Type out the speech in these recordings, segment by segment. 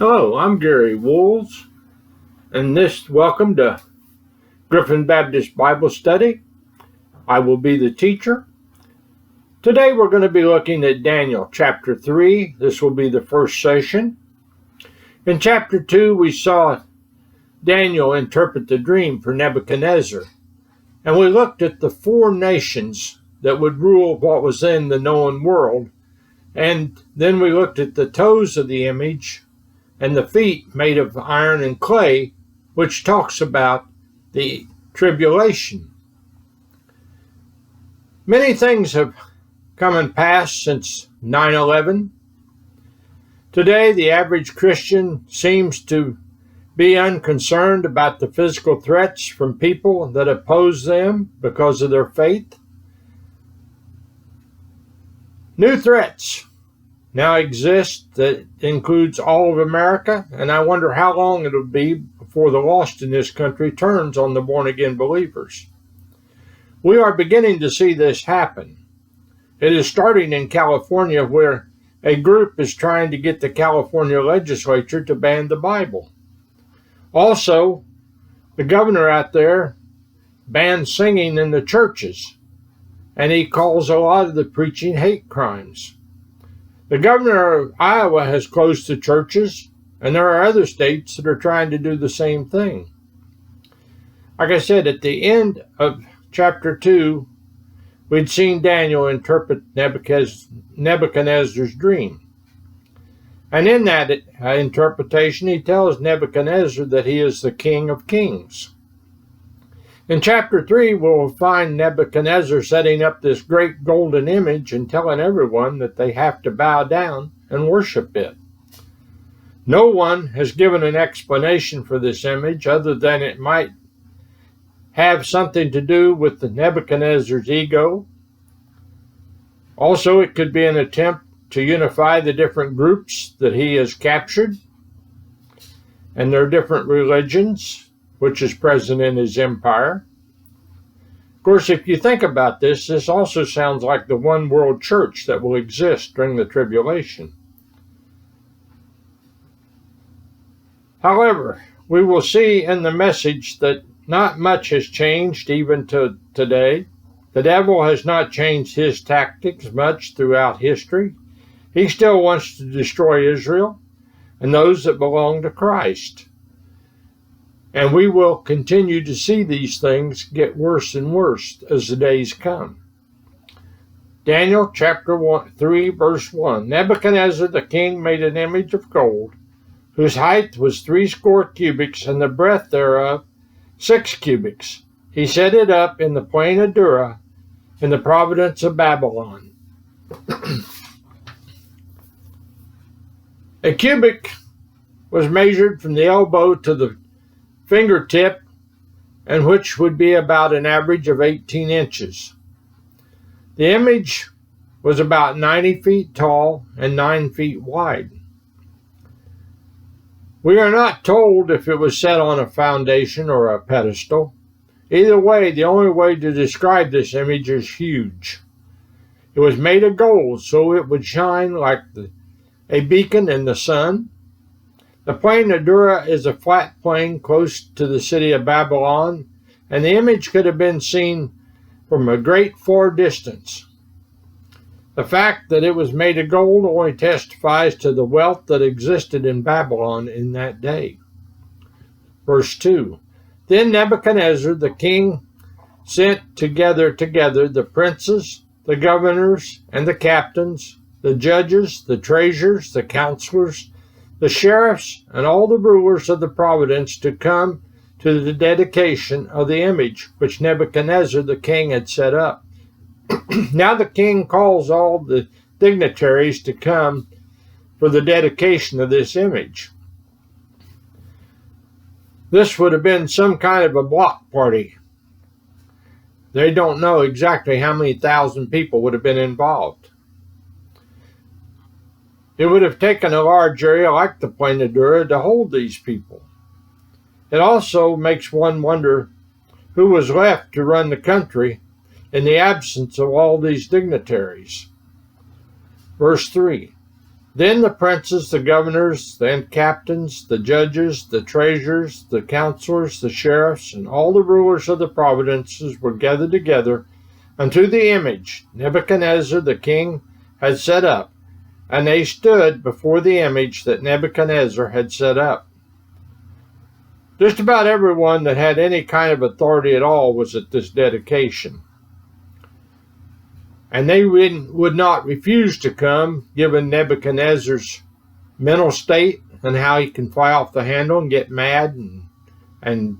Hello, I'm Gary Wools, and welcome to Griffin Baptist Bible Study. I will be the teacher. Today we're going to be looking at Daniel chapter 3. This will be the first session. In chapter 2, we saw Daniel interpret the dream for Nebuchadnezzar, and we looked at the 4 nations that would rule what was then the known world, and then we looked at the toes of the image and the feet made of iron and clay, which talks about the tribulation. Many things have come and passed since 9/11. Today, the average Christian seems to be unconcerned about the physical threats from people that oppose them because of their faith. New threats now exist that includes all of America, and I wonder how long it'll be before the lost in this country turns on the born-again believers. We are beginning to see this happen. It is starting in California, where a group is trying to get the California legislature to ban the Bible. Also, the governor out there banned singing in the churches, and he calls a lot of the preaching hate crimes. The governor of Iowa has closed the churches, and there are other states that are trying to do the same thing. Like I said, at the end of chapter 2, we'd seen Daniel interpret Nebuchadnezzar's dream. And in that interpretation, he tells Nebuchadnezzar that he is the King of Kings. In chapter 3, we'll find Nebuchadnezzar setting up this great golden image and telling everyone that they have to bow down and worship it. No one has given an explanation for this image other than it might have something to do with the Nebuchadnezzar's ego. Also, it could be an attempt to unify the different groups that he has captured and their different religions, which is present in his empire. Of course, if you think about this, this also sounds like the one world church that will exist during the tribulation. However, we will see in the message that not much has changed even to today. The devil has not changed his tactics much throughout history. He still wants to destroy Israel and those that belong to Christ. And we will continue to see these things get worse and worse as the days come. Daniel chapter 3, verse 1. Nebuchadnezzar the king made an image of gold, whose height was 60 cubits, and the breadth thereof 6 cubits. He set it up in the plain of Dura, in the province of Babylon. A cubit was measured from the elbow to the fingertip, and which would be about an average of 18 inches. The image was about 90 feet tall and 9 feet wide. We are not told if it was set on a foundation or a pedestal. Either way, the only way to describe this image is huge. It was made of gold, so it would shine like a beacon in the sun. The plain of Dura is a flat plain close to the city of Babylon, and the image could have been seen from a great far distance. The fact that it was made of gold only testifies to the wealth that existed in Babylon in that day. Verse 2. Then Nebuchadnezzar the king sent together the princes, the governors, and the captains, the judges, the treasurers, the counselors, the sheriffs, and all the rulers of the province to come to the dedication of the image which Nebuchadnezzar the king had set up. Now the king calls all the dignitaries to come for the dedication of this image. This would have been some kind of a block party. They don't know exactly how many thousand people would have been involved. It would have taken a large area like the plain of Dura to hold these people. It also makes one wonder who was left to run the country in the absence of all these dignitaries. Verse 3. Then the princes, the governors, the captains, the judges, the treasurers, the counselors, the sheriffs, and all the rulers of the provinces were gathered together unto the image Nebuchadnezzar the king had set up, and they stood before the image that Nebuchadnezzar had set up. Just about everyone that had any kind of authority at all was at this dedication. And they would not refuse to come, given Nebuchadnezzar's mental state and how he can fly off the handle and get mad and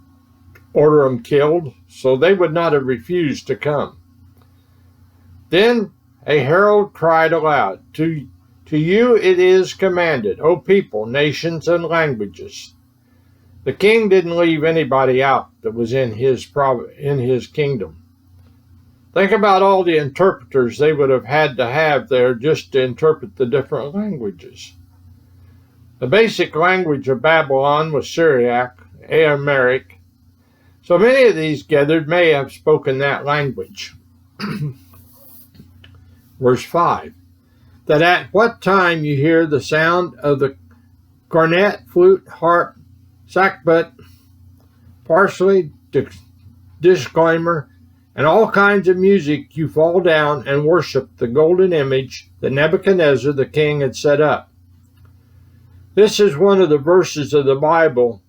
order them killed. So they would not have refused to come. Then a herald cried aloud, To you it is commanded, O people, nations, and languages. The king didn't leave anybody out that was in his kingdom. Think about all the interpreters they would have had to have there just to interpret the different languages. The basic language of Babylon was Syriac, Aramaic, so many of these gathered may have spoken that language. Verse 5, that at what time you hear the sound of the cornet, flute, harp, sackbut, parsley, disclaimer, and all kinds of music, you fall down and worship the golden image that Nebuchadnezzar the king had set up. This is one of the verses of the Bible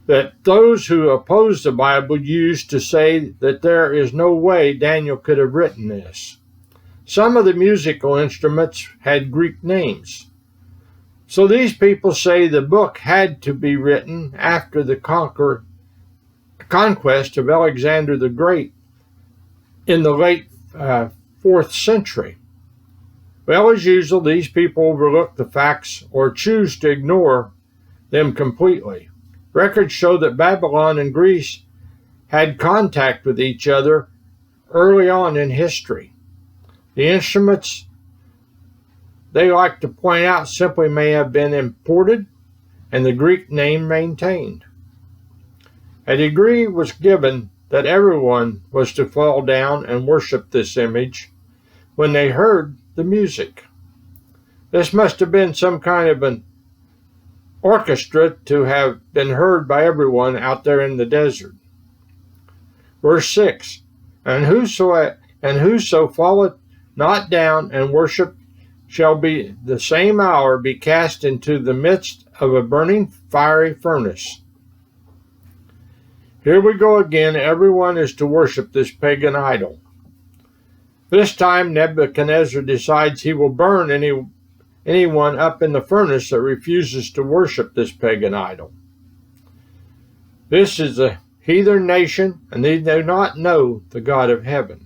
that those who oppose the Bible use to say that there is no way Daniel could have written this. Some of the musical instruments had Greek names. So these people say the book had to be written after the conquest of Alexander the Great in the late 4th century. Well, as usual, these people overlook the facts or choose to ignore them completely. Records show that Babylon and Greece had contact with each other early on in history. The instruments they like to point out simply may have been imported and the Greek name maintained. A decree was given that everyone was to fall down and worship this image when they heard the music. This must have been some kind of an orchestra to have been heard by everyone out there in the desert. Verse 6, and whoso falleth not down and worship shall be the same hour be cast into the midst of a burning fiery furnace. Here we go again. Everyone is to worship this pagan idol. This time Nebuchadnezzar decides he will burn anyone up in the furnace that refuses to worship this pagan idol. This is a heathen nation, and they do not know the God of heaven.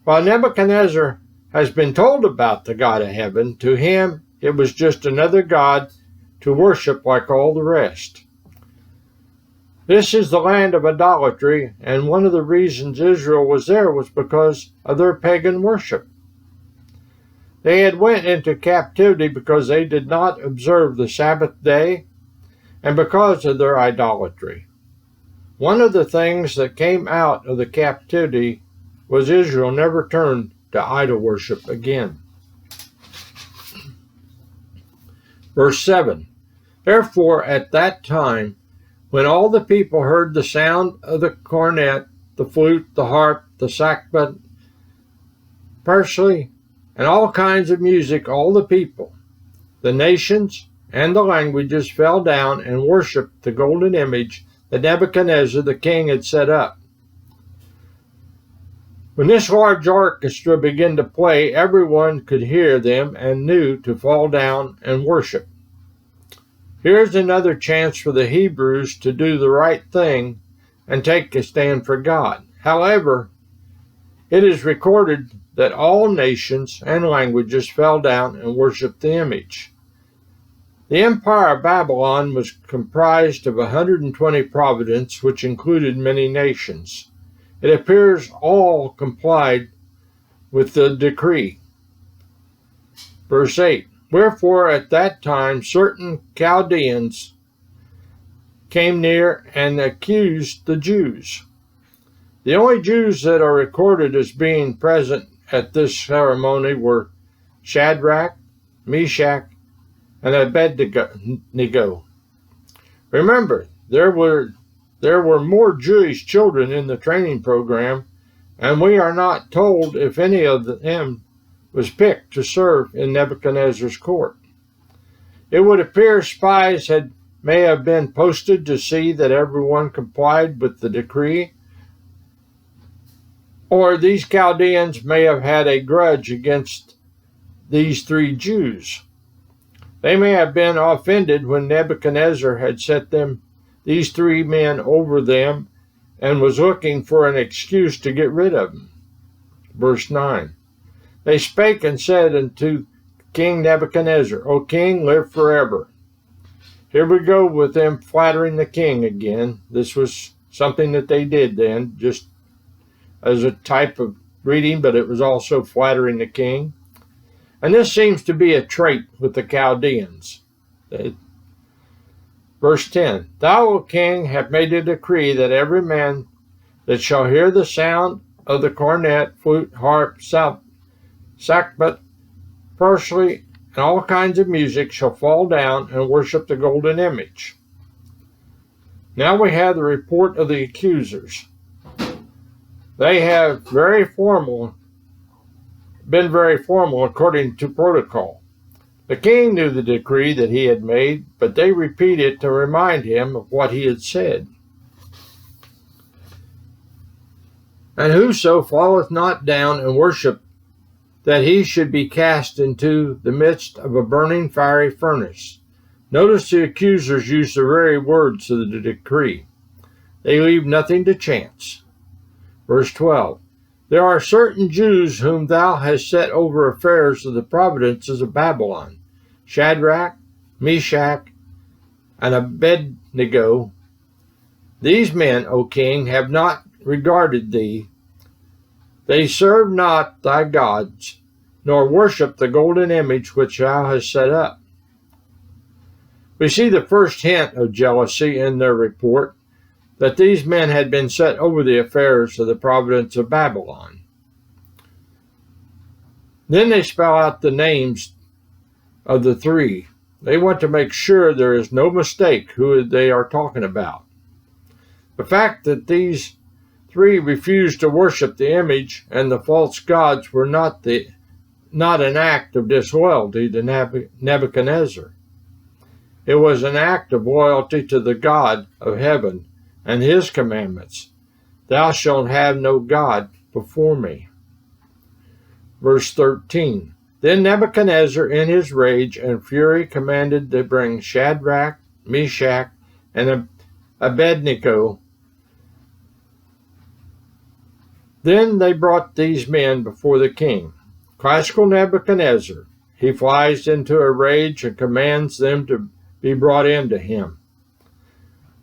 While Nebuchadnezzar has been told about the God of heaven, to him it was just another god to worship like all the rest. This is the land of idolatry, and one of the reasons Israel was there was because of their pagan worship. They had went into captivity because they did not observe the Sabbath day and because of their idolatry. One of the things that came out of the captivity was Israel never turned to idol worship again. Verse 7, therefore at that time, when all the people heard the sound of the cornet, the flute, the harp, the sackbut, parsley, and all kinds of music, all the people, the nations, and the languages fell down and worshipped the golden image that Nebuchadnezzar the king had set up. When this large orchestra began to play, everyone could hear them and knew to fall down and worship. Here's another chance for the Hebrews to do the right thing and take a stand for God. However, it is recorded that all nations and languages fell down and worshiped the image. The Empire of Babylon was comprised of 120 provinces, which included many nations. It appears all complied with the decree. Verse 8, wherefore at that time certain Chaldeans came near and accused the Jews. The only Jews that are recorded as being present at this ceremony were Shadrach, Meshach, and Abednego. Remember, there were more Jewish children in the training program, and we are not told if any of them was picked to serve in Nebuchadnezzar's court. It would appear spies may have been posted to see that everyone complied with the decree, or these Chaldeans may have had a grudge against these 3 Jews. They may have been offended when Nebuchadnezzar had set these 3 men over them and was looking for an excuse to get rid of them. Verse 9. They spake and said unto King Nebuchadnezzar, O king, live forever. Here we go with them flattering the king again. This was something that they did then, just as a type of greeting, but it was also flattering the king. And this seems to be a trait with the Chaldeans. Verse 10, Thou, O king, have made a decree that every man that shall hear the sound of the cornet, flute, harp, sackbut, parsley, and all kinds of music shall fall down and worship the golden image. Now we have the report of the accusers. They have been very formal according to protocol. The king knew the decree that he had made, but they repeat it to remind him of what he had said. And whoso falleth not down and worship, that he should be cast into the midst of a burning fiery furnace. Notice the accusers use the very words of the decree. They leave nothing to chance. Verse 12. There are certain Jews whom thou hast set over affairs of the providences of Babylon, Shadrach, Meshach, and Abednego. These men, O king, have not regarded thee. They serve not thy gods, nor worship the golden image which thou hast set up. We see the first hint of jealousy in their report, that these men had been set over the affairs of the province of Babylon. Then they spell out the names of the 3. They want to make sure there is no mistake who they are talking about. The fact that these 3 refused to worship the image and the false gods were not an act of disloyalty to Nebuchadnezzar. It was an act of loyalty to the God of heaven and his commandments. Thou shalt have no God before me. Verse 13. Then Nebuchadnezzar in his rage and fury commanded to bring Shadrach, Meshach, and Abednego. Then they brought these men before the king. Classical Nebuchadnezzar. He flies into a rage and commands them to be brought into him.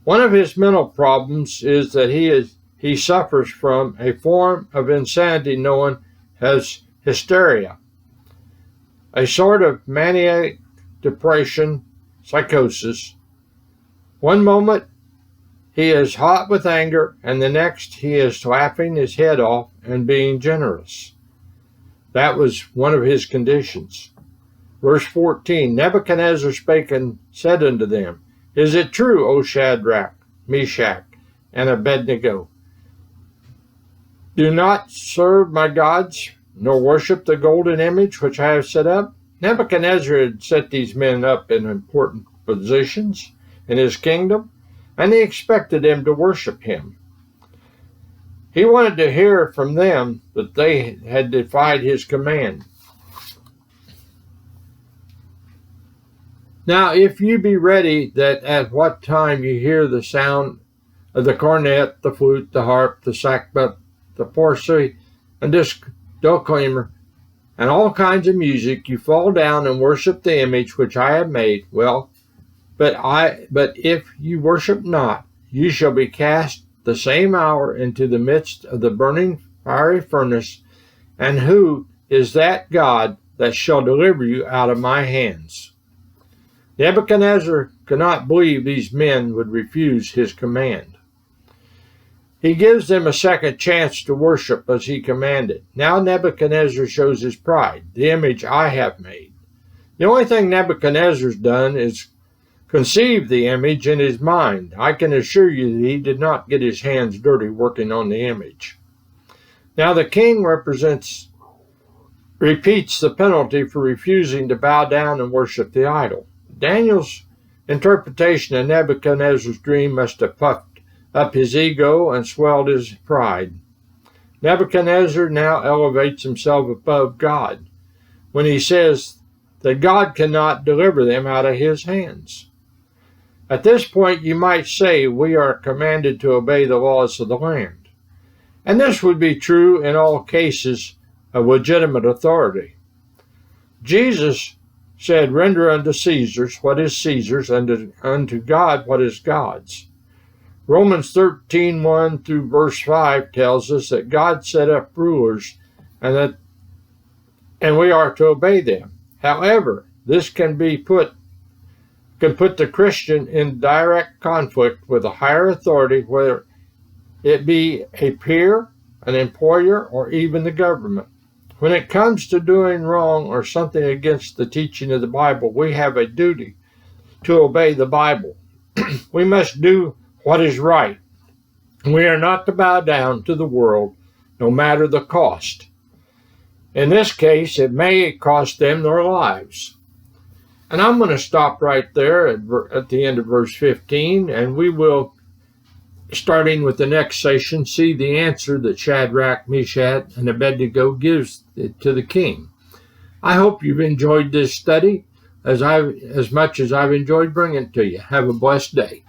One of his mental problems is that he suffers from a form of insanity known as hysteria, a sort of maniac depression, psychosis. One moment he is hot with anger, and the next he is laughing his head off and being generous. That was one of his conditions. Verse 14, Nebuchadnezzar spake and said unto them, Is it true, O Shadrach, Meshach, and Abednego? Do not serve my gods, nor worship the golden image which I have set up? Nebuchadnezzar had set these men up in important positions in his kingdom, and he expected them to worship him. He wanted to hear from them that they had defied his command. Now, if you be ready that at what time you hear the sound of the cornet, the flute, the harp, the sackbut, the parsley, and dulcimer, and all kinds of music, you fall down and worship the image which I have made. Well, but if you worship not, you shall be cast the same hour into the midst of the burning fiery furnace. And who is that God that shall deliver you out of my hands? Nebuchadnezzar could not believe these men would refuse his command. He gives them a second chance to worship as he commanded. Now Nebuchadnezzar shows his pride, the image I have made. The only thing Nebuchadnezzar's done is conceive the image in his mind. I can assure you that he did not get his hands dirty working on the image. Now the king repeats the penalty for refusing to bow down and worship the idol. Daniel's interpretation of Nebuchadnezzar's dream must have puffed up his ego and swelled his pride. Nebuchadnezzar now elevates himself above God when he says that God cannot deliver them out of his hands. At this point, you might say we are commanded to obey the laws of the land. And this would be true in all cases of legitimate authority. Jesus said, "Render unto Caesar's what is Caesar's, and unto God what is God's." Romans 13:1 through verse 5 tells us that God set up rulers and we are to obey them. However, this can put the Christian in direct conflict with a higher authority, whether it be a peer, an employer, or even the government. When it comes to doing wrong or something against the teaching of the Bible, we have a duty to obey the Bible. We must do what is right. We are not to bow down to the world, no matter the cost. In this case, it may cost them their lives. And I'm going to stop right there at the end of verse 15, and we will, starting with the next session, see the answer that Shadrach, Meshach, and Abednego gives to the king. I hope you've enjoyed this study as much as I've enjoyed bringing it to you. Have a blessed day.